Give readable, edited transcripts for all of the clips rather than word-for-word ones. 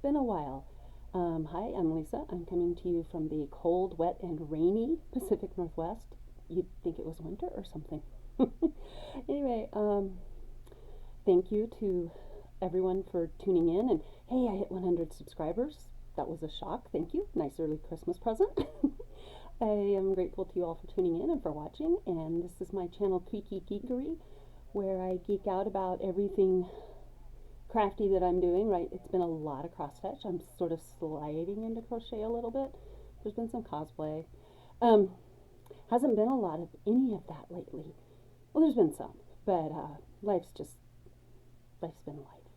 been a while. Hi, I'm Lisa. I'm coming to you from the cold, wet, and rainy Pacific Northwest. You'd think it was winter or something. Anyway, thank you to everyone for tuning in. And hey, I hit 100 subscribers. That was a shock. Thank you. Nice early Christmas present. I am grateful to you all for tuning in and for watching. And this is my channel, Creaky Geekery, where I geek out about everything crafty that I'm doing. Right, it's been a lot of cross stitch. I'm sort of sliding into crochet a little bit. There's been some cosplay. Hasn't been a lot of any of that lately. Well, there's been some, but life's been life.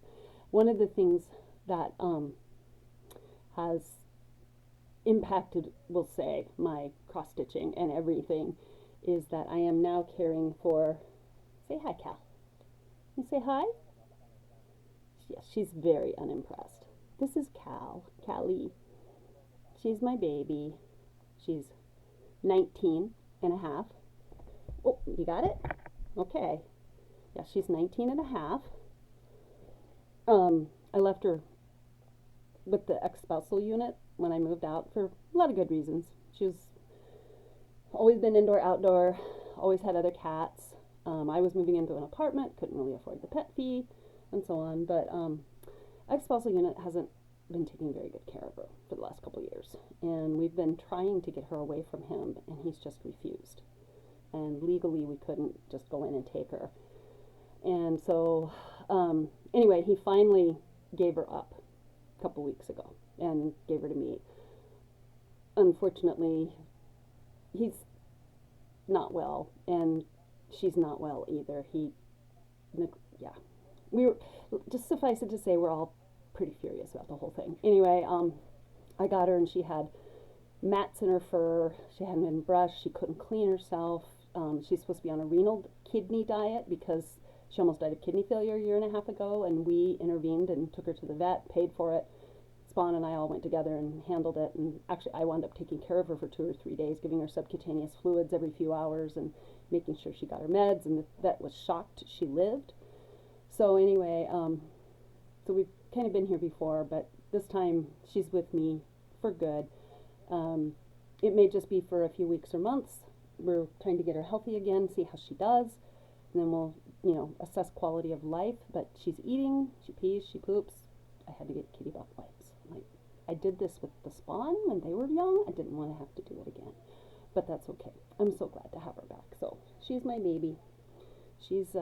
One of the things that has impacted, we'll say, my cross stitching and everything is that I am now caring for. Say hi, Cal. You say hi? Yes, she's very unimpressed. This is Callie. She's my baby. She's 19 and a half. Oh, you got it? Okay. Yeah, she's 19 and a half. I left her with the ex-spousal unit when I moved out for a lot of good reasons. She was always been indoor, outdoor, always had other cats. I was moving into an apartment, couldn't really afford the pet fee, and so on. But ex-spousal unit hasn't been taking very good care of her for the last couple of years, and we've been trying to get her away from him, and he's just refused. And legally, we couldn't just go in and take her. And so, anyway, he finally gave her up a couple weeks ago and gave her to me. Unfortunately, he's not well, and she's not well either. Yeah. We were, just suffice it to say, we're all pretty furious about the whole thing. Anyway, I got her, and she had mats in her fur. She hadn't been brushed. She couldn't clean herself. She's supposed to be on a renal kidney diet because she almost died of kidney failure a year and a half ago, and we intervened and took her to the vet, paid for it. Spawn and I all went together and handled it, and actually I wound up taking care of her for 2 or 3 days, giving her subcutaneous fluids every few hours and making sure she got her meds, and the vet was shocked she lived. So anyway, so we've kind of been here before, but this time she's with me for good. It may just be for a few weeks or months. We're trying to get her healthy again, see how she does, and then we'll, assess quality of life. But she's eating, she pees, she poops. I had to get kitty butt wipes. I did this with the Spawn when they were young. I didn't want to have to do it again, but that's okay. I'm so glad to have her back. So she's my baby. She's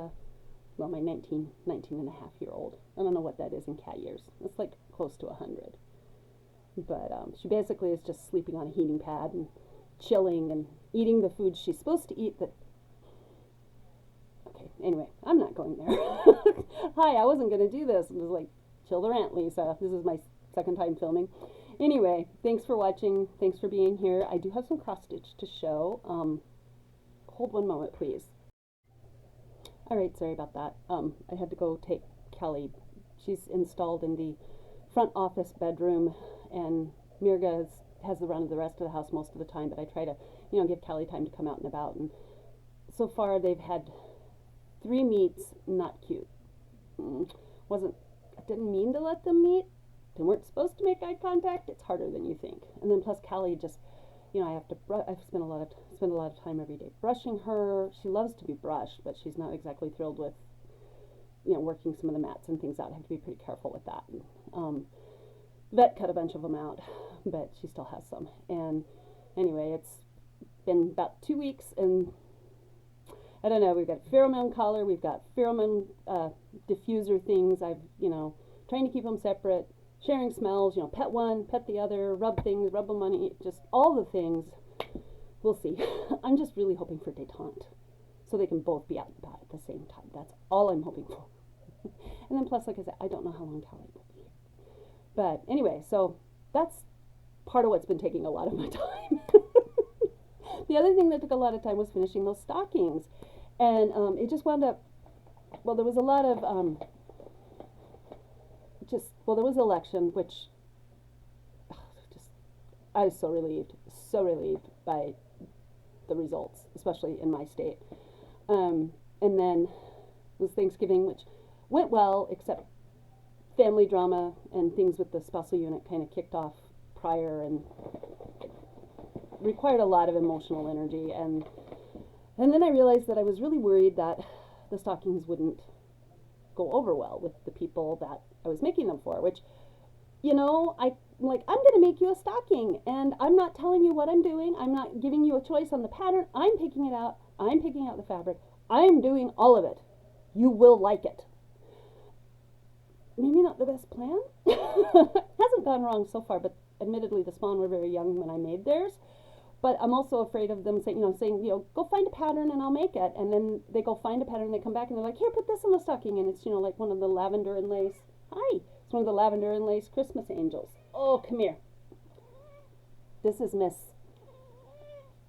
my 19 and a half year old. I don't know what that is in cat years. It's like close to 100. But she basically is just sleeping on a heating pad and chilling and eating the food she's supposed to eat. Okay, anyway, I'm not going there. Hi, I wasn't going to do this. It was like, chill the rant, Lisa. This is my second time filming. Anyway, thanks for watching. Thanks for being here. I do have some cross stitch to show. Hold one moment, please. All right, sorry about that. I had to go take Kelly. She's installed in the front office bedroom, and Mirga has the run of the rest of the house most of the time, but I try to, give Kelly time to come out and about. And so far, they've had 3 meets, not cute. I didn't mean to let them meet. They weren't supposed to make eye contact. It's harder than you think. And then plus Kelly just, I spend a lot of time every day brushing her. She loves to be brushed, but she's not exactly thrilled with, working some of the mats and things out. I have to be pretty careful with that. And, vet cut a bunch of them out, but she still has some. And anyway, it's been about 2 weeks, and I don't know, we've got pheromone collar, we've got pheromone diffuser things. I've, trying to keep them separate, sharing smells, pet one, pet the other, rub things, rub them on, just all the things. We'll see. I'm just really hoping for detente, so they can both be out and about at the same time. That's all I'm hoping for. And then plus, like I said, I don't know how long Callie will be here. But anyway, so that's part of what's been taking a lot of my time. The other thing that took a lot of time was finishing those stockings. And it just wound up, well, there was a lot of, there was an election, which, I was so relieved by the results, especially in my state. And then was Thanksgiving, which went well, except family drama and things with the spousal unit kind of kicked off prior and required a lot of emotional energy. And then I realized that I was really worried that the stockings wouldn't go over well with the people that I was making them for, which, I'm going to make you a stocking, and I'm not telling you what I'm doing. I'm not giving you a choice on the pattern. I'm picking it out. I'm picking out the fabric. I'm doing all of it. You will like it. Maybe not the best plan. Hasn't gone wrong so far, but admittedly the spawn were very young when I made theirs. But I'm also afraid of them saying, go find a pattern and I'll make it. And then they go find a pattern and they come back and they're like, here, put this in the stocking. And it's, like one of the lavender and lace. Hi. It's one of the lavender and lace Christmas angels. Oh, come here. This is Miss.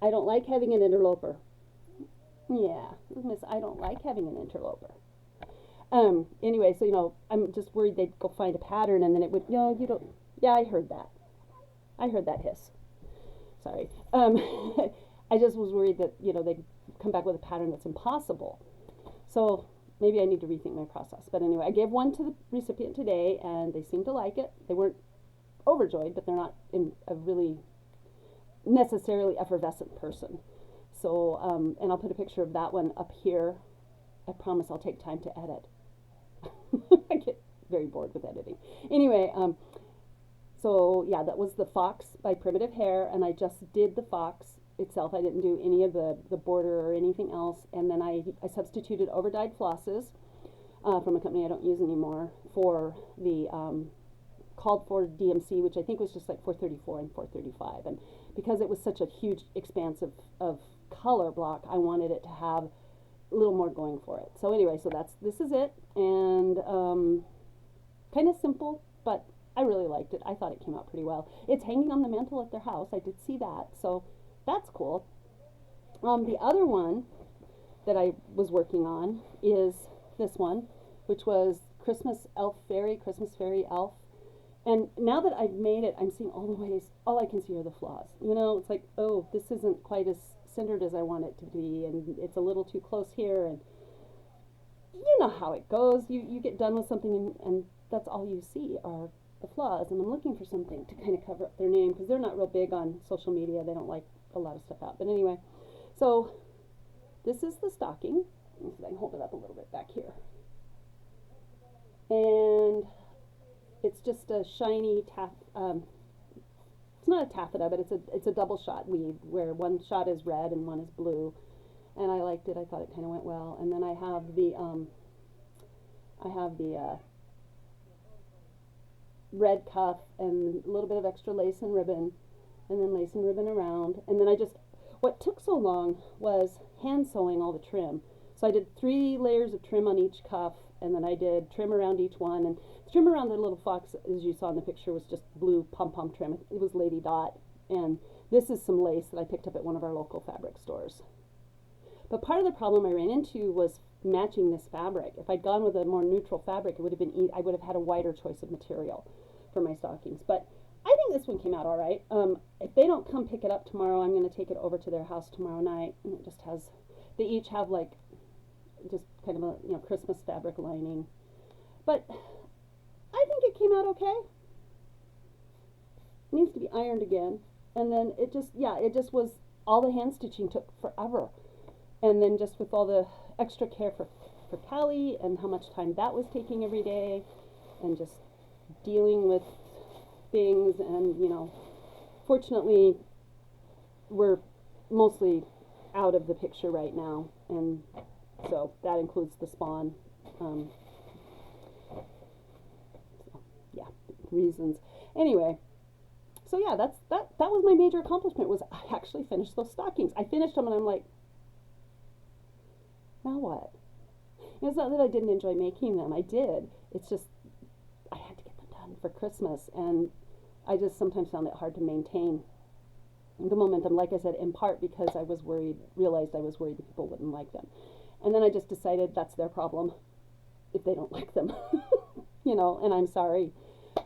I don't like having an interloper. Yeah, Miss, I don't like having an interloper. Anyway, so, I'm just worried they'd go find a pattern and then it would, you don't, yeah, I heard that. I heard that hiss. Sorry. I just was worried that, they'd come back with a pattern that's impossible. So maybe I need to rethink my process. But anyway, I gave one to the recipient today and they seemed to like it. They weren't overjoyed, but they're not in a really necessarily effervescent person. So, and I'll put a picture of that one up here. I promise I'll take time to edit. I get very bored with editing. Anyway, so yeah, that was the fox by Primitive Hair, and I just did the fox itself. I didn't do any of the border or anything else. And then I substituted overdyed flosses from a company I don't use anymore for the called for DMC, which I think was just like 434 and 435. And because it was such a huge expanse of color block, I wanted it to have a little more going for it. So anyway, so this is it, and kind of simple, but I really liked it. I thought it came out pretty well. It's hanging on the mantle at their house. I did see that, so that's cool. The other one that I was working on is this one, which was Christmas Fairy Elf. And now that I've made it, I'm seeing all the ways, all I can see are the flaws. It's like, oh, this isn't quite as centered as I want it to be, and it's a little too close here, and you know how it goes. You get done with something, and that's all you see are the flaws, and I'm looking for something to kind of cover up their name, because they're not real big on social media. They don't like a lot of stuff out. But anyway, so this is the stocking. I can hold it up a little bit back here. And it's just a shiny it's not a taffeta, but it's a double shot weave where one shot is red and one is blue. And I liked it. I thought it kind of went well. And then I have the red cuff and a little bit of extra lace and ribbon, and then lace and ribbon around. And then what took so long was hand sewing all the trim. So I did 3 layers of trim on each cuff, and then I did trim around each one. And the trim around the little fox, as you saw in the picture, was just blue pom-pom trim. It was Lady Dot. And this is some lace that I picked up at one of our local fabric stores. But part of the problem I ran into was matching this fabric. If I'd gone with a more neutral fabric, it would have been I would have had a wider choice of material for my stockings. But I think this one came out all right. If they don't come pick it up tomorrow, I'm going to take it over to their house tomorrow night. And it just has, they each have like just kind of a Christmas fabric lining. But I think it came out okay. It needs to be ironed again. And then it just was, all the hand stitching took forever. And then just with all the extra care for Callie and how much time that was taking every day, and just dealing with things, and fortunately we're mostly out of the picture right now, and so that includes the spawn. So, yeah, reasons. Anyway, so yeah, that was my major accomplishment, was I actually finished those stockings. I finished them and I'm like, now what? It's not that I didn't enjoy making them. I did. It's just I had to get them done for Christmas, and I just sometimes found it hard to maintain the momentum, like I said, in part because realized I was worried that people wouldn't like them. And then I just decided that's their problem if they don't like them. And I'm sorry.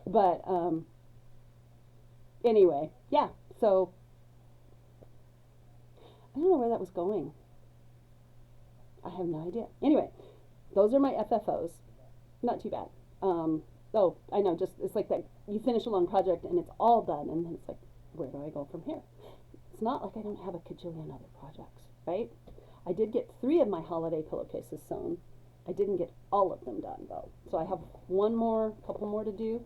But anyway, yeah, so I don't know where that was going. I have no idea. Anyway, those are my FFOs. Not too bad. Oh, I know, just, it's like that, you finish a long project and it's all done, and then it's like, where do I go from here? It's not like I don't have a cajillion other projects, right? I did get 3 of my holiday pillowcases sewn. I didn't get all of them done though. So I have one more, couple more to do.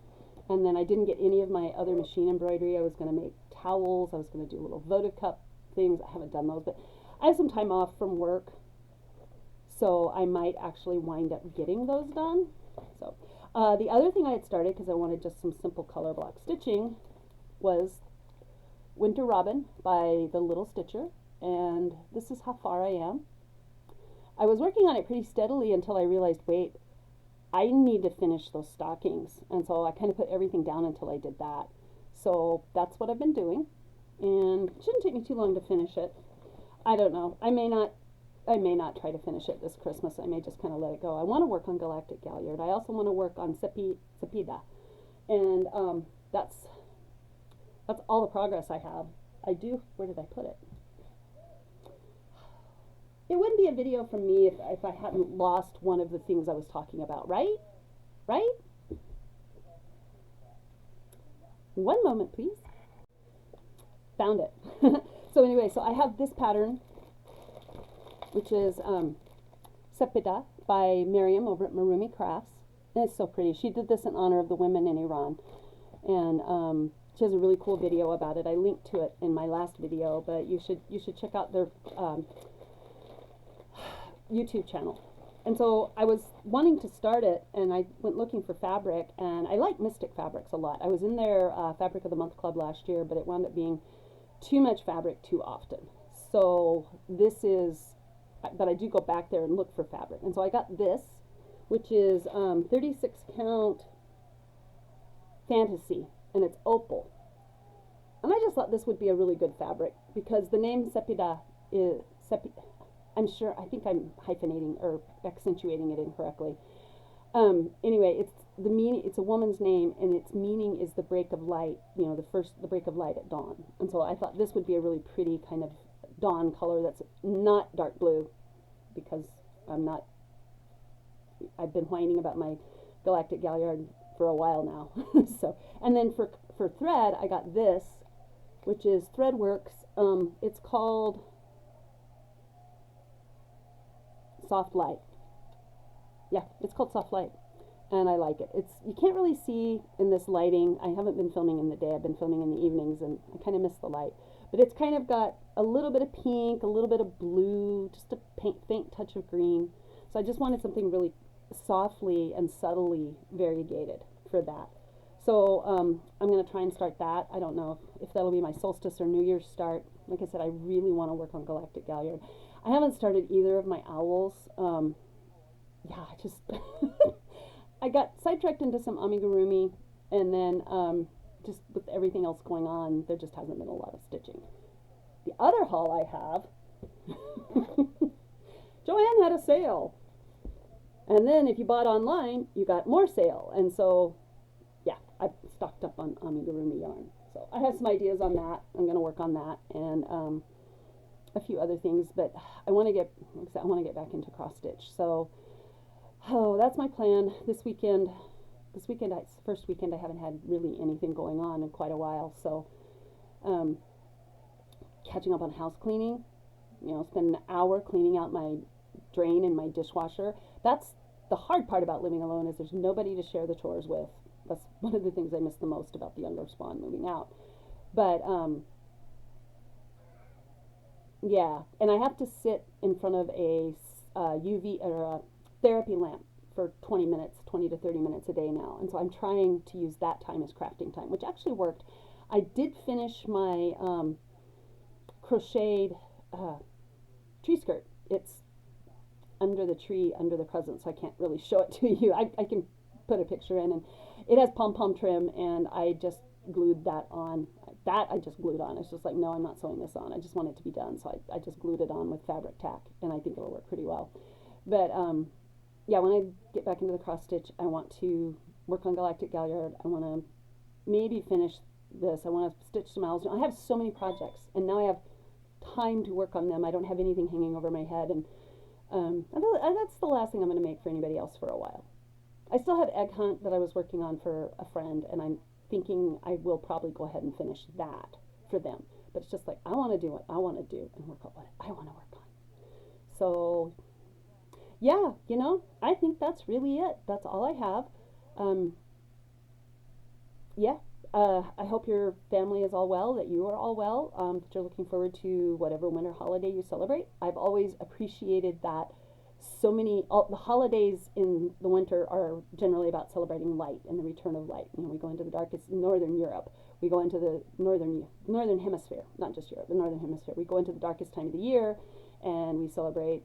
And then I didn't get any of my other machine embroidery. I was going to make towels. I was going to do little votive cup things. I haven't done those, but I have some time off from work, so I might actually wind up getting those done. So the other thing I had started, because I wanted just some simple color block stitching, was Winter Robin by the Little Stitcher, and this is how far I am. I was working on it pretty steadily until I realized, wait, I need to finish those stockings, and so I kind of put everything down until I did that. So that's what I've been doing, and it shouldn't take me too long to finish it. I don't know. I may not try to finish it this Christmas. I may just kind of let it go. I want to work on Galactic Galliard. I also want to work on Sepida, and that's all the progress I have. I do. Where did I put it? It wouldn't be a video from me if I hadn't lost one of the things I was talking about, right? Right? One moment, please. Found it. So anyway, so I have this pattern, which is Sepida by Miriam over at Marumi Crafts. And it's so pretty. She did this in honor of the women in Iran. And she has a really cool video about it. I linked to it in my last video, but you should check out their YouTube channel. And so I was wanting to start it, and I went looking for fabric, and I like Mystic Fabrics a lot. I was in their Fabric of the Month Club last year, but it wound up being too much fabric too often. So this is, but I do go back there and look for fabric. And so I got this, which is 36 count Fantasy, and it's opal. And I just thought this would be a really good fabric because the name Sepida is I'm sure, I think I'm hyphenating or accentuating it incorrectly. Anyway, it's a woman's name, and its meaning is the break of light, you know, the break of light at dawn. And so I thought this would be a really pretty kind of dawn color that's not dark blue, because I've been whining about my Galactic Galliard for a while now. So, and then for thread, I got this, which is Threadworks. It's called Soft Light. Yeah, it's called Soft Light, and I like it. You can't really see in this lighting. I haven't been filming in the day. I've been filming in the evenings, and I kind of miss the light. But it's kind of got a little bit of pink, a little bit of blue, just a faint touch of green. So I just wanted something really softly and subtly variegated for that. So I'm going to try and start that. I don't know if that'll be my solstice or New Year's start. Like I said, I really want to work on Galactic Galliard. I haven't started either of my owls. Yeah, I just I got sidetracked into some amigurumi, and then just with everything else going on, there just hasn't been a lot of stitching. The other haul I have, Joanne had a sale, and then if you bought online, you got more sale, and so yeah, I've stocked up on amigurumi yarn. So I have some ideas on that. I'm going to work on that, and a few other things, but I want to get back into cross stitch. So that's my plan this weekend. It's the first weekend I haven't had really anything going on in quite a while. So catching up on house cleaning, you know, spend an hour cleaning out my drain and my dishwasher. That's the hard part about living alone, is there's nobody to share the chores with. That's one of the things I miss the most about the younger spawn moving out. But yeah, and I have to sit in front of a UV or a therapy lamp for 20 to 30 minutes a day now. And so I'm trying to use that time as crafting time, which actually worked. I did finish my crocheted tree skirt. It's under the tree, under the present, so I can't really show it to you. I can put a picture in, and it has pom-pom trim, and I just glued that on. I just glued on. It's just like, no, I'm not sewing this on. I just want it to be done, so I just glued it on with fabric tack, and I think it'll work pretty well. But yeah, when I get back into the cross stitch, I want to work on Galactic Galliard. I want to maybe finish this. I want to stitch some owls. I have so many projects, and now I have time to work on them. I don't have anything hanging over my head, and that's the last thing I'm going to make for anybody else for a while. I still have Egg Hunt that I was working on for a friend, and I'm thinking I will probably go ahead and finish that for them. But it's just like I want to do what I want to do and work on what I want to work on. So yeah, I think that's really it. That's all I have. Um, yeah, I hope your family is all well, that you are all well, that you're looking forward to whatever winter holiday you celebrate. I've always appreciated that so many, all, the holidays in the winter are generally about celebrating light and the return of light. We go into the darkest, northern Europe. We go into the northern hemisphere, not just Europe, the northern hemisphere. We go into the darkest time of the year and we celebrate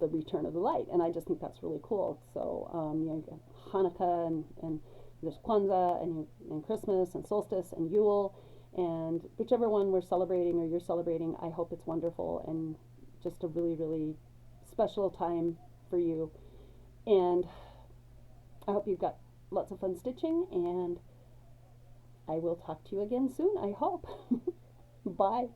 the return of the light, and I just think that's really cool. So you got Hanukkah and there's Kwanzaa and Christmas and solstice and Yule, and whichever one we're celebrating or you're celebrating, I hope it's wonderful and just a really, really special time for you. And I hope you've got lots of fun stitching, and I will talk to you again soon, I hope. Bye.